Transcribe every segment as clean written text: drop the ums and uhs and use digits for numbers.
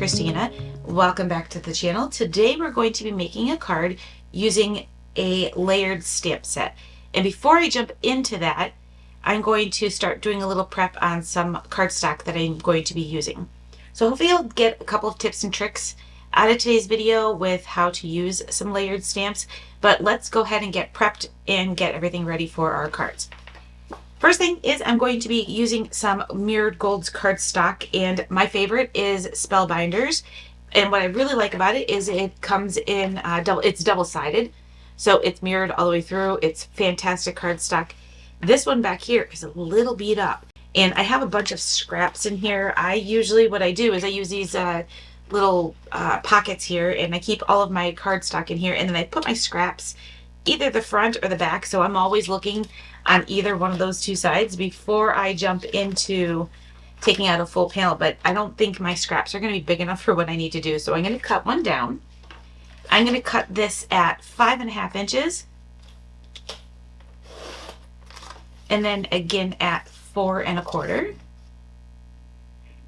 Christina. Welcome back to the channel. Today we're going to be making a card using a layered stamp set. And before I jump into that, I'm going to start doing a little prep on some cardstock that I'm going to be using. So hopefully you'll get a couple of tips and tricks out of today's video with how to use some layered stamps. But let's go ahead and get prepped and get everything ready for our cards. First thing is I'm going to be using some Mirrored Gold's cardstock, and my favorite is Spellbinders. And what I really like about it is it comes in it's double-sided, so it's mirrored all the way through. It's fantastic cardstock. This one back here is a little beat up, and I have a bunch of scraps in here. What I do is I use these little pockets here, and I keep all of my cardstock in here, and then I put my scraps either the front or the back, so I'm always looking on either one of those two sides before I jump into taking out a full panel. But I don't think my scraps are going to be big enough for what I need to do, so I'm going to cut one down. I'm going to cut this at 5.5 inches, and then again at 4.25,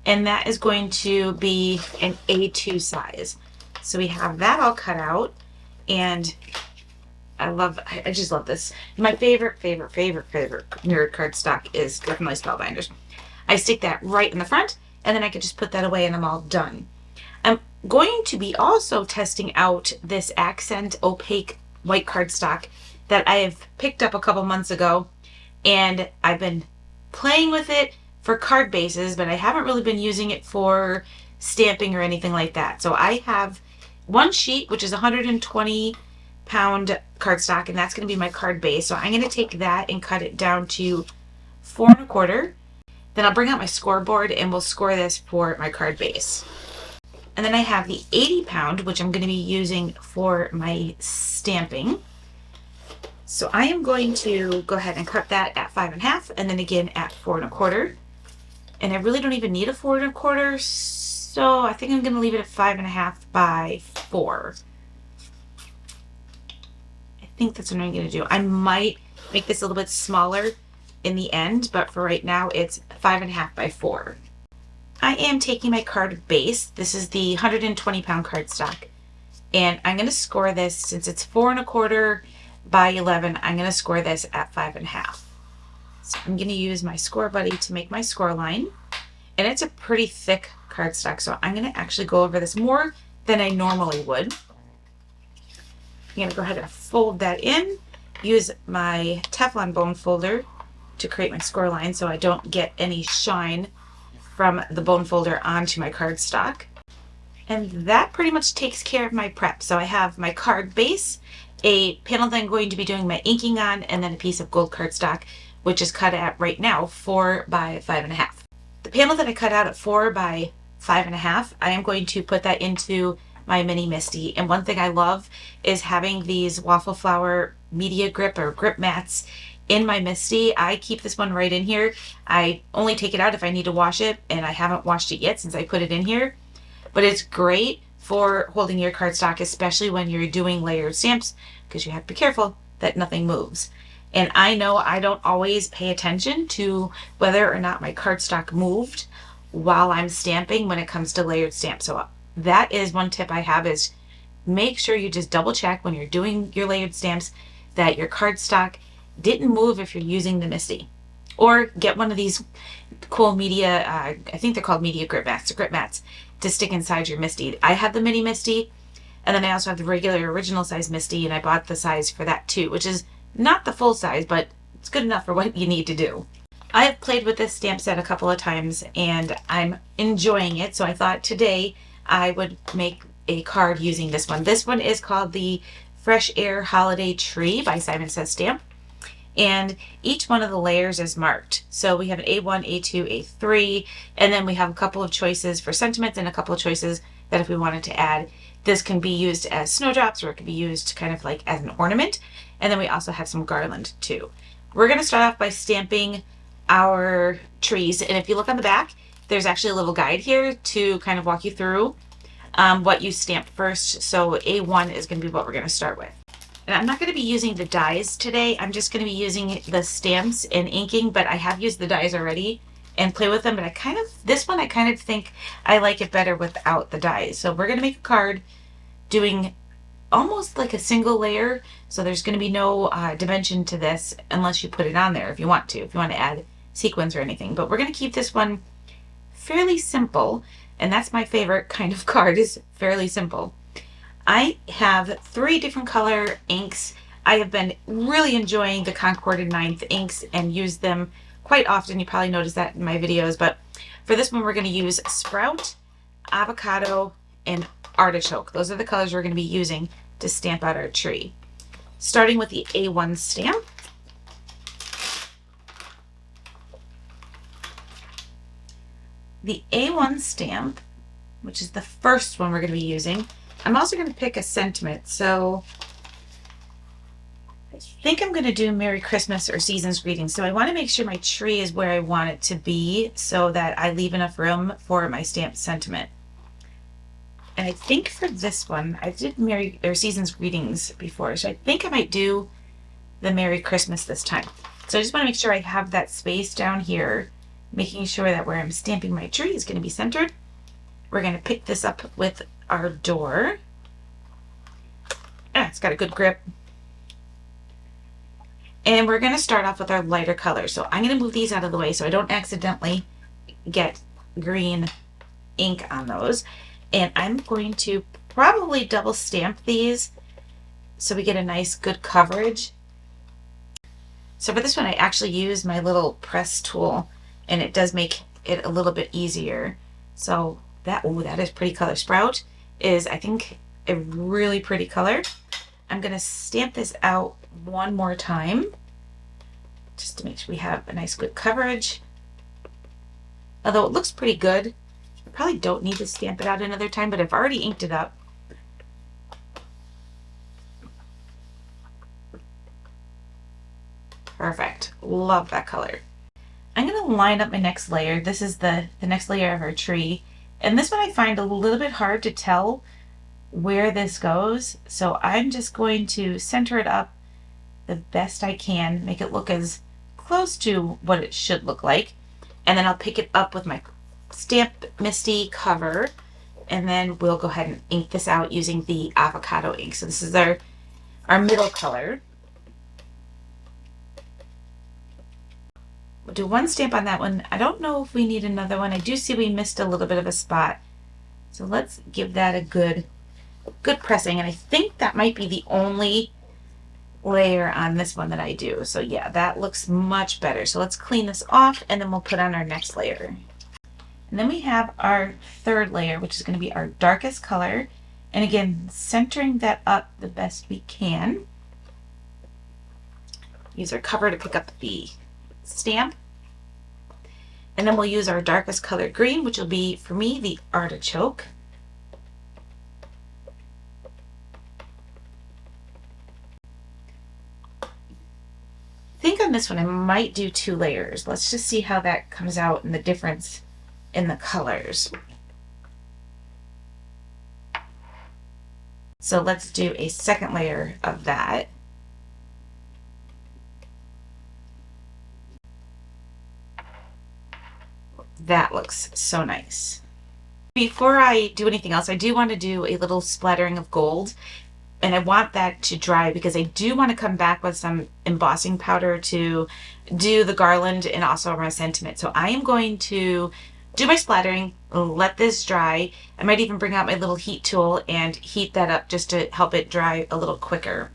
and that is going to be an A2 size. So we have that all cut out, and I just love this. My favorite mirrored cardstock is definitely Spellbinders. I stick that right in the front, and then I can just put that away and I'm all done. I'm going to be also testing out this accent opaque white cardstock that I have picked up a couple months ago, and I've been playing with it for card bases, but I haven't really been using it for stamping or anything like that. So I have one sheet, which is 120-pound cardstock, and that's going to be my card base. So I'm going to take that and cut it down to 4.25. Then I'll bring out my score board and we'll score this for my card base. And then I have the 80-pound, which I'm going to be using for my stamping. So I am going to go ahead and cut that at 5.5, and then again at 4.25. And I really don't even need a 4.25, so I think I'm going to leave it at 5.5 by 4. I think that's what I'm going to do. I might make this a little bit smaller in the end, but for right now it's 5.5 by 4. I am taking my card base. This is the 120-pound cardstock, and I'm going to score this. Since it's 4.25 by 11, I'm going to score this at 5.5. So I'm going to use my Scor-Buddy to make my score line, and it's a pretty thick cardstock, so I'm going to actually go over this more than I normally would. I'm going to go ahead and fold that in, use my Teflon bone folder to create my score line so I don't get any shine from the bone folder onto my cardstock. And that pretty much takes care of my prep. So I have my card base, a panel that I'm going to be doing my inking on, and then a piece of gold cardstock, which is cut at right now 4 by 5.5. The panel that I cut out at 4 by 5.5, I am going to put that into my mini MISTI. And one thing I love is having these waffle flower media grip or grip mats in my MISTI. I keep this one right in here. I only take it out if I need to wash it, and I haven't washed it yet since I put it in here. But it's great for holding your cardstock, especially when you're doing layered stamps, because you have to be careful that nothing moves. And I know I don't always pay attention to whether or not my cardstock moved while I'm stamping when it comes to layered stamps. So that is one tip I have, is make sure you just double check when you're doing your layered stamps that your cardstock didn't move if you're using the MISTI. Or get one of these cool media, I think they're called media grip mats, to stick inside your MISTI. I have the mini MISTI, and then I also have the regular original size MISTI, and I bought the size for that too, which is not the full size, but it's good enough for what you need to do. I have played with this stamp set a couple of times, and I'm enjoying it, so I thought today I would make a card using this one. This one is called the Fresh Air Holiday Tree by Simon Says Stamp, and each one of the layers is marked. So we have an A1, A2, A3, and then we have a couple of choices for sentiments and a couple of choices that if we wanted to add, this can be used as snowdrops, or it can be used kind of like as an ornament. And then we also have some garland too. We're going to start off by stamping our trees, and if you look on the back, there's actually a little guide here to kind of walk you through what you stamp first. So A1 is going to be what we're going to start with. And I'm not going to be using the dies today. I'm just going to be using the stamps and inking, but I have used the dies already and play with them, but this one I kind of think I like it better without the dies. So we're going to make a card doing almost like a single layer. So there's going to be no dimension to this unless you put it on there if you want to add sequins or anything. But we're going to keep this one fairly simple, and that's my favorite kind of card, is fairly simple. I have 3 different color inks. I have been really enjoying the Concorded 9th inks and use them quite often. You probably noticed that in my videos, but for this one we're going to use Sprout, Avocado, and Artichoke. Those are the colors we're going to be using to stamp out our tree. Starting with the A1 stamp. The A1 stamp, which is the first one we're going to be using, I'm also going to pick a sentiment. So I think I'm going to do Merry Christmas or Season's Greetings. So I want to make sure my tree is where I want it to be so that I leave enough room for my stamped sentiment. And I think for this one, I did Merry or Season's Greetings before, so I think I might do the Merry Christmas this time. So I just want to make sure I have that space down here, making sure that where I'm stamping my tree is going to be centered. We're going to pick this up with our door. It's got a good grip. And we're going to start off with our lighter color. So I'm going to move these out of the way so I don't accidentally get green ink on those. And I'm going to probably double stamp these so we get a nice good coverage. So for this one, I actually use my little press tool, and it does make it a little bit easier. So that is pretty color. Sprout is, I think, a really pretty color. I'm going to stamp this out one more time just to make sure we have a nice good coverage. Although it looks pretty good, I probably don't need to stamp it out another time, but I've already inked it up. Perfect. Love that color. I'm going to line up my next layer. This is the next layer of our tree. And this one I find a little bit hard to tell where this goes. So I'm just going to center it up the best I can, make it look as close to what it should look like. And then I'll pick it up with my Stamp MISTI cover. And then we'll go ahead and ink this out using the Avocado ink. So this is our middle color. We'll do one stamp on that one. I don't know if we need another one. I do see we missed a little bit of a spot. So let's give that a good pressing. And I think that might be the only layer on this one that I do. So yeah, that looks much better. So let's clean this off and then we'll put on our next layer. And then we have our third layer, which is going to be our darkest color. And again, centering that up the best we can. Use our cover to pick up the stamp. And then we'll use our darkest color green, which will be, for me, the Artichoke. I think on this one I might do 2 layers. Let's just see how that comes out and the difference in the colors. So let's do a second layer of that. That looks so nice. Before I do anything else, I do want to do a little splattering of gold, and I want that to dry because I do want to come back with some embossing powder to do the garland and also my sentiment. So I am going to do my splattering, let this dry. I might even bring out my little heat tool and heat that up just to help it dry a little quicker.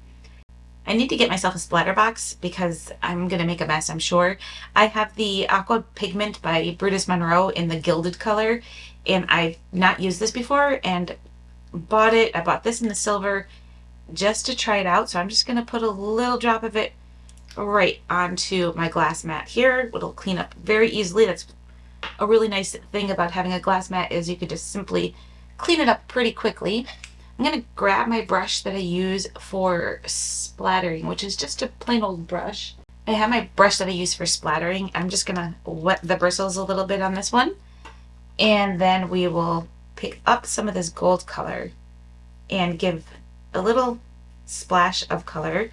I need to get myself a splatter box because I'm going to make a mess, I'm sure. I have the Aqua Pigment by Brutus Monroe in the Gilded color, and I've not used this before and bought it. I bought this in the silver just to try it out. So I'm just going to put a little drop of it right onto my glass mat here. It'll clean up very easily. That's a really nice thing about having a glass mat, is you could just simply clean it up pretty quickly. I'm going to grab my brush that I use for splattering, which is just a plain old brush. I have my brush that I use for splattering. I'm just going to wet the bristles a little bit on this one. And then we will pick up some of this gold color and give a little splash of color.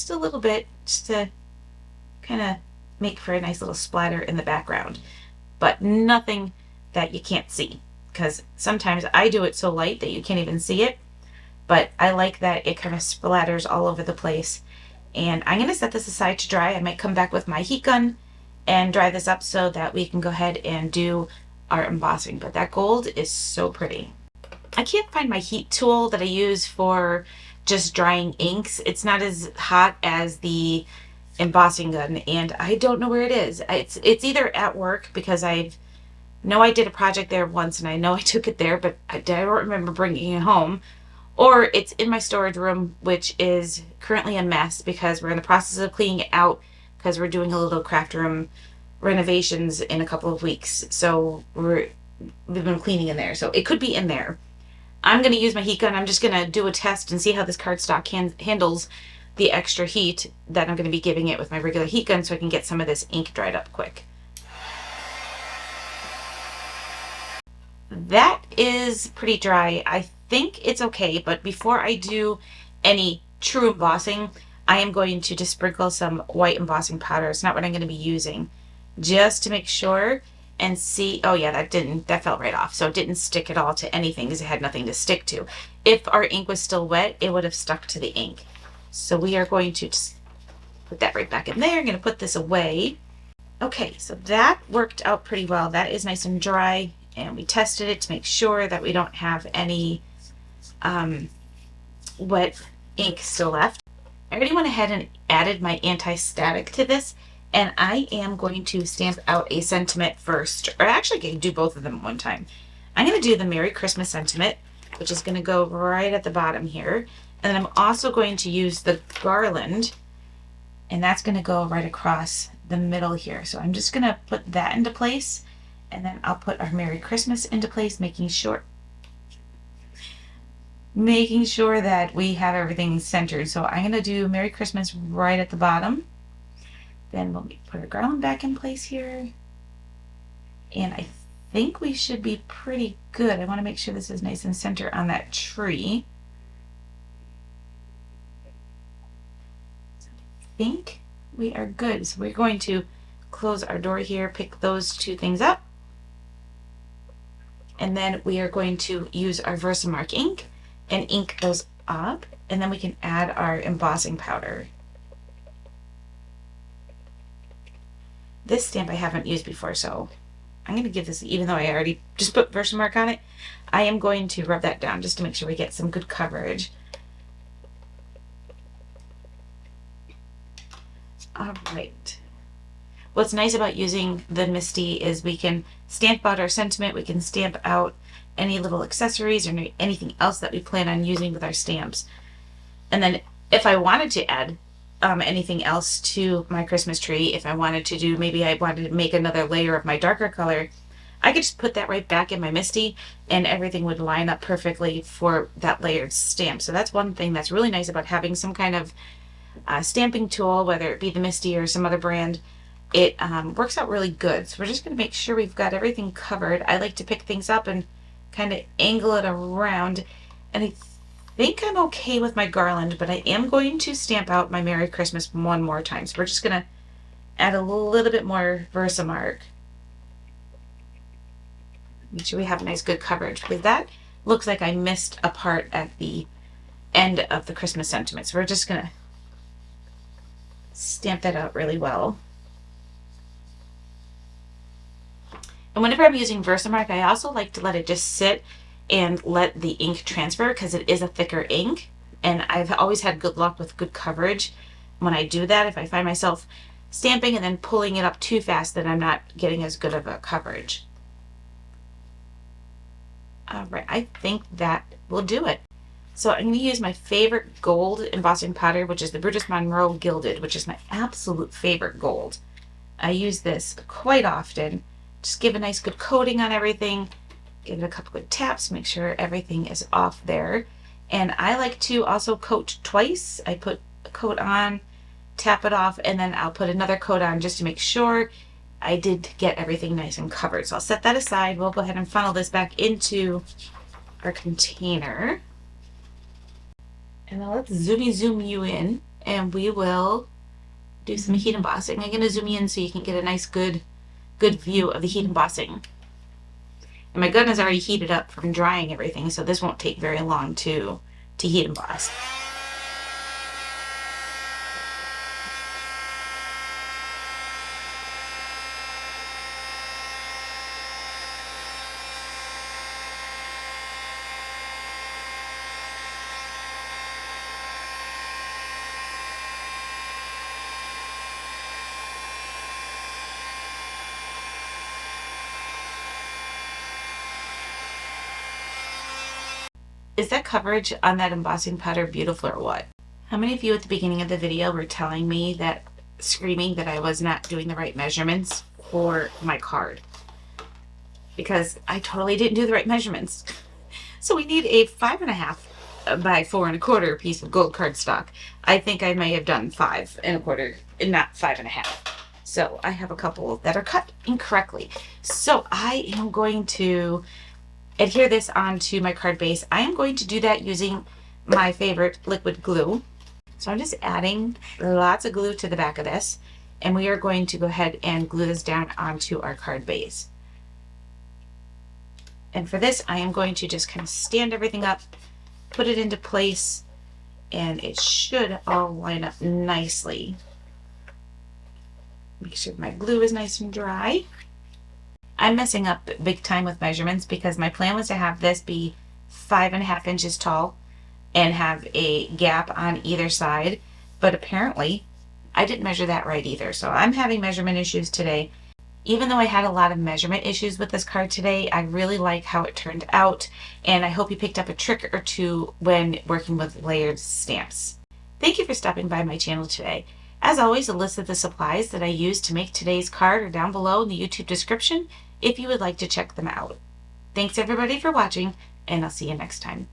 just a little bit, just to kind of make for a nice little splatter in the background, but nothing that you can't see, because sometimes I do it so light that you can't even see it, but I like that it kind of splatters all over the place. And I'm going to set this aside to dry. I might come back with my heat gun and dry this up so that we can go ahead and do our embossing. But that gold is so pretty. I can't find my heat tool that I use for just drying inks. It's not as hot as the embossing gun, and I don't know where it is. It's either at work, because I know I did a project there once and I know I took it there, but I don't remember bringing it home, or it's in my storage room, which is currently a mess because we're in the process of cleaning it out because we're doing a little craft room renovations in a couple of weeks. So we've been cleaning in there, so it could be in there. I'm going to use my heat gun. I'm just going to do a test and see how this cardstock handles the extra heat that I'm going to be giving it with my regular heat gun, so I can get some of this ink dried up quick. That is pretty dry. I think it's okay, but before I do any true embossing, I am going to just sprinkle some white embossing powder. It's not what I'm going to be using, just to make sure and see. Oh yeah, that fell right off. So it didn't stick at all to anything because it had nothing to stick to. If our ink was still wet, it would have stuck to the ink. So we are going to just put that right back in there. I'm going to put this away. Okay, so that worked out pretty well. That is nice and dry, and we tested it to make sure that we don't have any wet ink still left. I already went ahead and added my anti-static to this, and I am going to stamp out a sentiment first, or actually I can do both of them at one time. I'm going to do the Merry Christmas sentiment, which is going to go right at the bottom here. And then I'm also going to use the garland, and that's going to go right across the middle here. So I'm just going to put that into place, and then I'll put our Merry Christmas into place, making sure that we have everything centered. So I'm going to do Merry Christmas right at the bottom. Then we'll put our garland back in place here. And I think we should be pretty good. I want to make sure this is nice and center on that tree. So I think we are good. So we're going to close our door here, pick those two things up. And then we are going to use our VersaMark ink and ink those up. And then we can add our embossing powder. This stamp I haven't used before, so I'm going to give this, even though I already just put VersaMark on it, I am going to rub that down just to make sure we get some good coverage. All right. What's nice about using the MISTI is we can stamp out our sentiment, we can stamp out any little accessories or anything else that we plan on using with our stamps. And then if I wanted to add anything else to my Christmas tree, if I wanted to do, maybe I wanted to make another layer of my darker color, I could just put that right back in my MISTI and everything would line up perfectly for that layered stamp. So that's one thing that's really nice about having some kind of stamping tool, whether it be the MISTI or some other brand. It works out really good. So we're just going to make sure we've got everything covered. I like to pick things up and kind of angle it around, and I think I'm okay with my garland, but I am going to stamp out my Merry Christmas one more time. So we're just going to add a little bit more VersaMark. Make sure we have nice good coverage, because that looks like I missed a part at the end of the Christmas sentiment. So we're just going to stamp that out really well. And whenever I'm using VersaMark, I also like to let it just sit and let the ink transfer, because it is a thicker ink. And I've always had good luck with good coverage when I do that. If I find myself stamping and then pulling it up too fast, then I'm not getting as good of a coverage. All right, I think that will do it. So I'm going to use my favorite gold embossing powder, which is the Brutus Monroe Gilded, which is my absolute favorite gold. I use this quite often. Just give a nice good coating on everything. Give it a couple good taps, make sure everything is off there. And I like to also coat twice. I put a coat on, tap it off, and then I'll put another coat on just to make sure I did get everything nice and covered. So I'll set that aside. We'll go ahead and funnel this back into our container. And now let's zoom you in and we will do some heat embossing. I'm going to zoom in so you can get a nice good view of the heat embossing. And my gun is already heated up from drying everything, so this won't take very long to heat emboss. Is that coverage on that embossing powder beautiful or what? How many of you at the beginning of the video were telling me that, screaming that I was not doing the right measurements for my card? Because I totally didn't do the right measurements. So we need a 5.5 by 4.25 piece of gold cardstock. I think I may have done 5.25 and not 5.5. So I have a couple that are cut incorrectly. So I am going to adhere this onto my card base. I am going to do that using my favorite liquid glue. So I'm just adding lots of glue to the back of this, and we are going to go ahead and glue this down onto our card base. And for this, I am going to just kind of stand everything up, put it into place, and it should all line up nicely. Make sure my glue is nice and dry. I'm messing up big time with measurements because my plan was to have this be 5.5 inches tall and have a gap on either side, but apparently I didn't measure that right either. So I'm having measurement issues today. Even though I had a lot of measurement issues with this card today, I really like how it turned out, and I hope you picked up a trick or two when working with layered stamps. Thank you for stopping by my channel today. As always, a list of the supplies that I used to make today's card are down below in the YouTube description if you would like to check them out. Thanks everybody for watching, and I'll see you next time.